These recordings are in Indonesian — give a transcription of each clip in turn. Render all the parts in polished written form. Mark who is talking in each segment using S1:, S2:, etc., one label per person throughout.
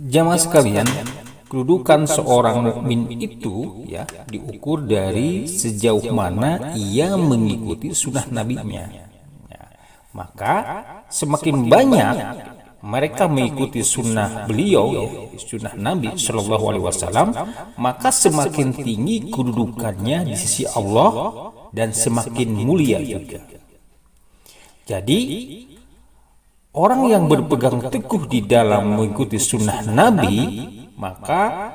S1: Jamaah sekalian, kedudukan seorang mukmin itu ya diukur dari sejauh mana ia mengikuti sunnah nabinya. Ya, maka semakin banyak mereka mengikuti sunnah beliau, ya, sunnah Nabi Shallallahu Alaihi Wasallam, maka semakin tinggi kedudukannya di sisi Allah dan semakin mulia juga. Jadi orang yang berpegang teguh di dalam mengikuti sunnah Nabi, maka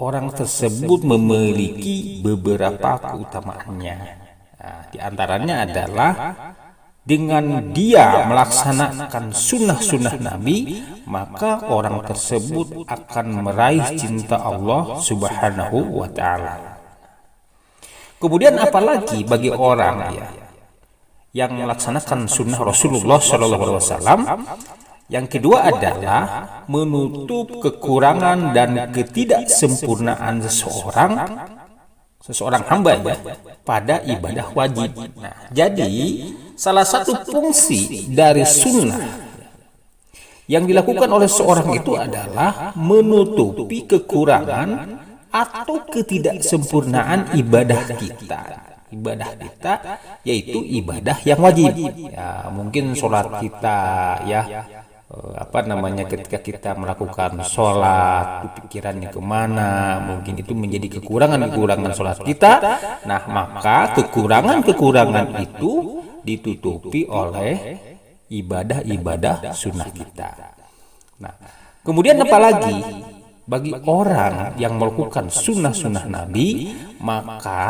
S1: orang tersebut memiliki beberapa keutamaannya. Nah, di antaranya adalah dengan dia melaksanakan sunnah-sunnah Nabi, maka orang tersebut akan meraih cinta Allah Subhanahu wa Ta'ala. Kemudian apalagi bagi orang yang melaksanakan sunnah Rasulullah SAW, yang kedua adalah menutup kekurangan dan ketidaksempurnaan seseorang hamba pada ibadah wajib. Nah, jadi salah satu fungsi dari sunnah yang dilakukan oleh seorang itu adalah menutupi kekurangan atau ketidaksempurnaan ibadah kita. Ibadah kita yaitu ibadah yang wajib. Ya, mungkin sholat kita ketika kita melakukan sholat pikirannya kemana, mungkin itu menjadi kekurangan sholat kita. Nah, maka kekurangan itu ditutupi oleh ibadah sunnah kita. Nah, kemudian apalagi bagi orang yang melakukan sunnah Nabi, maka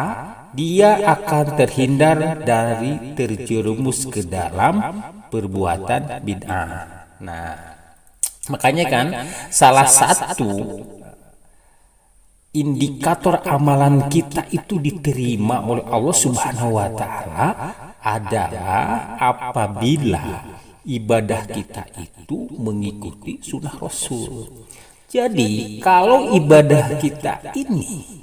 S1: dia akan terhindar dari terjerumus ke dalam perbuatan bid'ah. Nah, makanya kan salah satu indikator amalan kita itu diterima oleh Allah Subhanahu wa Ta'ala adalah apabila ibadah kita itu mengikuti sunnah Rasul. Jadi kalau ibadah kita ini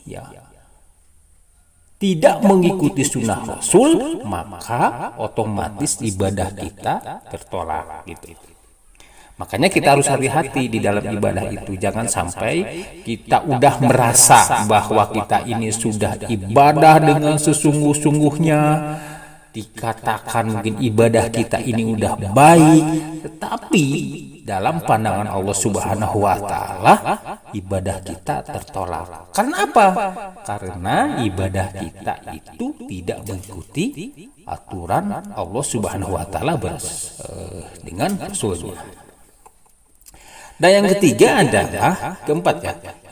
S1: tidak mengikuti sunnah Rasul, maka otomatis ibadah kita tertolak gitu. Makanya kita harus hati-hati di dalam ibadah itu. Jangan sampai kita udah merasa bahwa kita ini sudah ibadah dengan sesungguh-sungguhnya, dikatakan mungkin ibadah kita ini udah baik, tetapi dalam pandangan Allah Subhanahu wa Ta'ala ibadah kita tertolak. Karena apa? Karena ibadah kita itu tidak mengikuti aturan Allah Subhanahu wa Ta'ala dengan Rasulnya. Dan yang ketiga adalah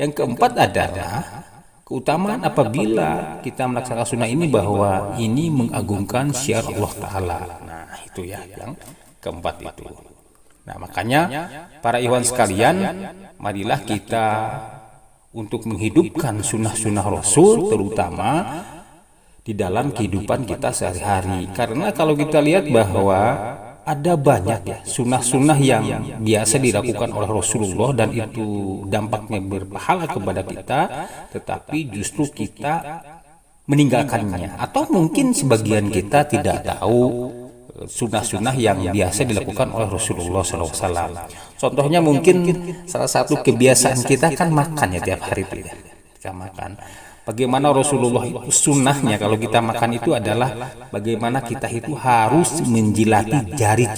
S1: yang keempat adalah keutamaan apabila kita melaksanakan sunnah ini, bahwa ini mengagungkan syiar Allah Ta'ala. Nah, itu yang keempat itu. Nah, makanya para ikhwan sekalian, marilah kita untuk menghidupkan sunnah-sunnah Rasul, terutama di dalam kehidupan kita sehari-hari. Karena kalau kita lihat bahwa ada banyak sunnah-sunnah yang biasa dilakukan oleh Rasulullah dan itu dampaknya berpahala kepada kita, tetapi justru kita meninggalkannya, atau mungkin sebagian kita tidak tahu sunnah-sunnah yang biasa dilakukan oleh Rasulullah SAW. Contohnya mungkin salah satu kebiasaan kita kan makan tiap hari itu kita makan. Bagaimana Rasulullah itu sunnahnya kalau kita makan itu adalah bagaimana kita itu harus menjilati jari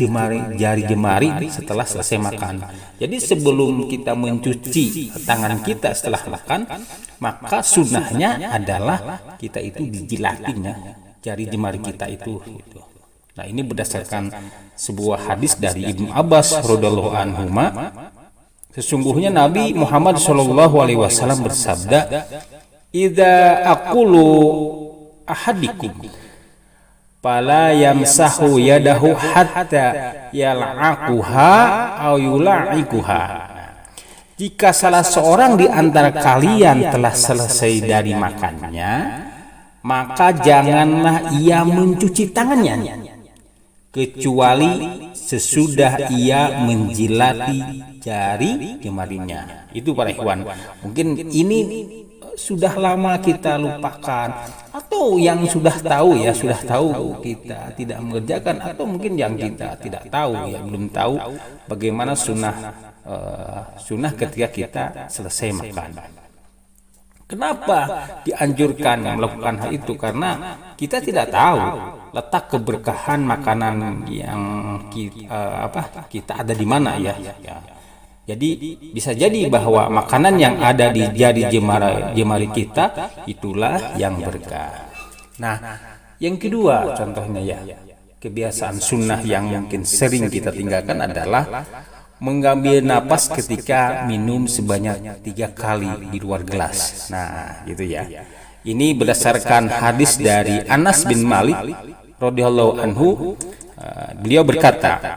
S1: jemari setelah selesai makan. Jadi sebelum kita mencuci tangan kita setelah makan, maka sunnahnya adalah kita itu dijilatinya jari jemari kita itu. Nah, ini berdasarkan sebuah hadis dari Ibnu Abbas radhiyallahu anhu. Sesungguhnya Nabi Muhammad SAW bersabda, "Idza aqulu ahadikum fala yamsahu yadahu hatta yal'aquha aw yula'ikuha." Jika salah seorang di antara kalian telah selesai dari makannya, maka janganlah ia mencuci tangannya kecuali sesudah ia menjilati jari jemarinya. Itu para ikhwan. Mungkin ini sudah lama kita lupakan, atau yang sudah tahu ya sudah tahu kita tidak mengerjakan, atau mungkin yang kita tidak tahu ya belum tahu bagaimana sunnah ketika kita selesai makan. Kenapa dianjurkan melakukan hal itu? Karena kita tidak tahu letak keberkahan makanan yang kita ada di mana ya. Jadi bisa jadi bahwa makanan yang ada di jari jemari kita itulah yang berkah. Nah, yang kedua contohnya ya, kebiasaan sunnah yang mungkin sering kita tinggalkan adalah mengambil napas ketika minum sebanyak 3 kali di luar gelas. Nah, gitu ya. Ini berdasarkan hadis dari Anas bin Malik radhiyallahu anhu. Beliau berkata,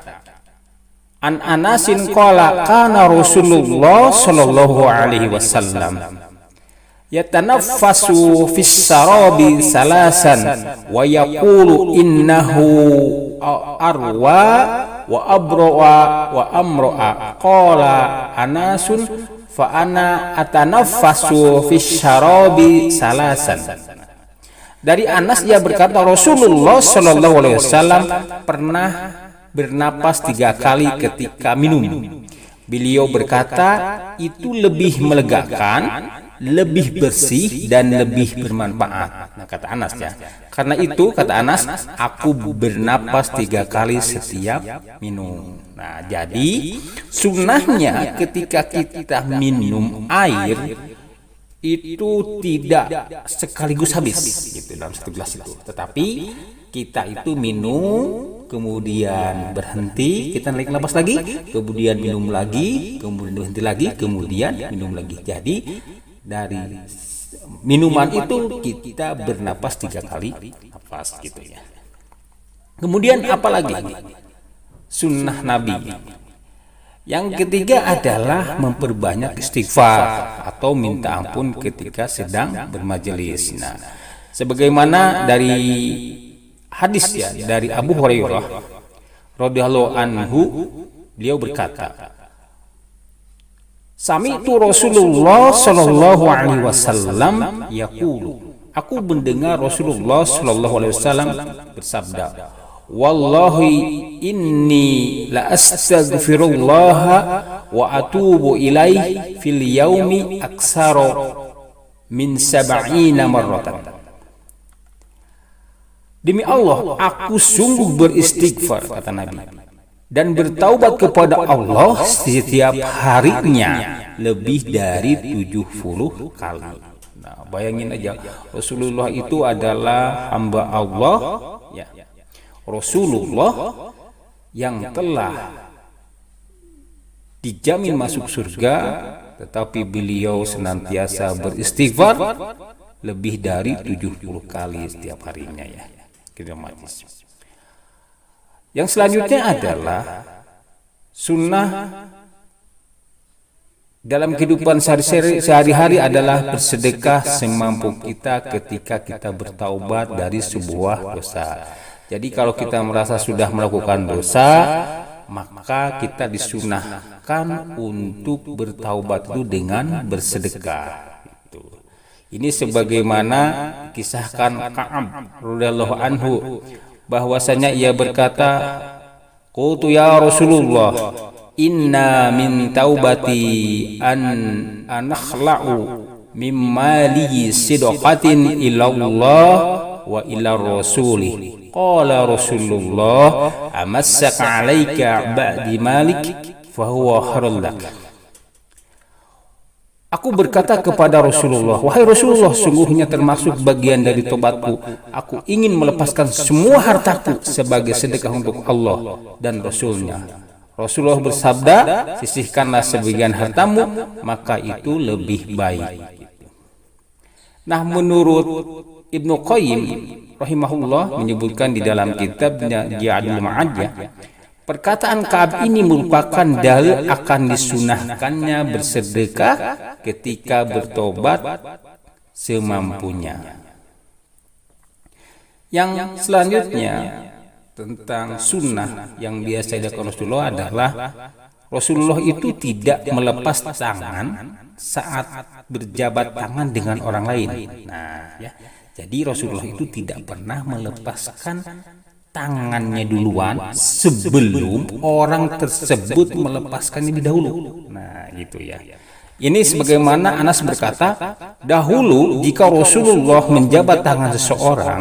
S1: An Anasin qala kana Rasulullah sallallahu alaihi wasallam yatanaffasu fis sarabi salasan wa yaqulu innahu arwa wa abro'a wa amro'a. Qala Anasun fa ana atanaffasu fis sarabi salasan. Dari Anas dia berkata Rasulullah sallallahu alaihi wasallam pernah bernapas 3 kali ketika minum. Beliau berkata itu lebih melegakan, lebih bersih dan lebih bermanfaat. Nah, kata Anas ya. Karena itu kata Anas, aku bernapas 3 kali setiap minum. Nah, jadi sunnahnya ketika kita minum air itu tidak sekaligus habis gitu dalam 1 gelas itu, tetapi kita itu minum, kemudian berhenti, kita narik napas lagi, kemudian minum lagi, kemudian berhenti lagi, kemudian minum lagi. Jadi dari minuman itu kita bernapas 3 kali napas gitu ya. Kemudian apalagi sunnah Nabi. Yang ketiga adalah memperbanyak istighfar atau minta ampun ketika sedang bermajelis. Nah, sebagaimana dari hadis ya dari Abu Hurairah radhiyallahu anhu, beliau berkata, Sami'tu Rasulullah sallallahu alaihi wasallam yaqulu, aku mendengar Rasulullah sallallahu alaihi wasallam bersabda, Wallahi inni la astaghfirullah wa atubu ilaih fil yaumi aksara min 70 marratan. Demi Allah, aku sungguh beristighfar, kata Nabi, dan bertaubat kepada Allah setiap harinya lebih dari 70 kali. Nah, bayangin aja, Rasulullah itu adalah hamba Allah ya. Rasulullah yang telah dijamin masuk surga, tetapi beliau senantiasa beristighfar lebih dari 70 kali setiap harinya ya. Yang selanjutnya adalah sunnah dalam kehidupan sehari-hari adalah bersedekah semampu kita ketika kita bertaubat dari sebuah dosa. Jadi kalau kita merasa sudah melakukan dosa, maka kita disunahkan untuk bertaubat itu dengan bersedekah. Ini sebagaimana kisahkan Ka'ab radhiyallahu anhu, bahwasanya ia berkata, qultu ya Rasulullah, inna min taubati an anakhla'u mimma li sidqatin ila Allah wa ila rasulih. Qala Rasulullah, amassaka alaika ba'di malik fahuwa khairul lak. Aku berkata kepada Rasulullah, wahai Rasulullah, sungguhnya termasuk bagian dari tobatku, aku ingin melepaskan semua hartaku sebagai sedekah untuk Allah dan Rasulnya. Rasulullah bersabda, sisihkanlah sebagian hartamu, maka itu lebih baik. Nah, menurut Ibnu Qayyim rahimahullah menyebutkan di dalam kitabnya Zadul Ma'ad, perkataan Ka'ab ini merupakan dalil akan disunahkannya bersedekah ketika bertobat semampunya. Yang selanjutnya tentang sunnah yang biasa dilakukan Rasulullah adalah Rasulullah itu tidak melepas tangan saat berjabat tangan dengan orang lain. Nah, ya. Jadi Rasulullah itu tidak pernah melepaskan tangannya duluan sebelum orang tersebut melepaskannya di dahulu. Nah, gitu ya. Ini sebagaimana Anas berkata, dahulu jika Rasulullah menjabat tangan seseorang,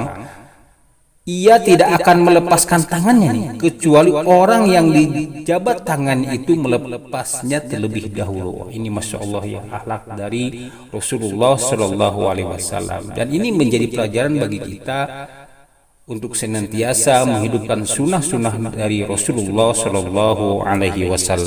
S1: ia tidak akan melepaskan tangannya nih, kecuali orang yang dijabat tangan itu melepasnya terlebih dahulu. Ini Masya Allah ya, akhlak dari Rasulullah Shallallahu Alaihi Wasallam. Dan ini menjadi pelajaran bagi kita untuk senantiasa menghidupkan sunnah-sunnah dari Rasulullah Shallallahu Alaihi Wasallam.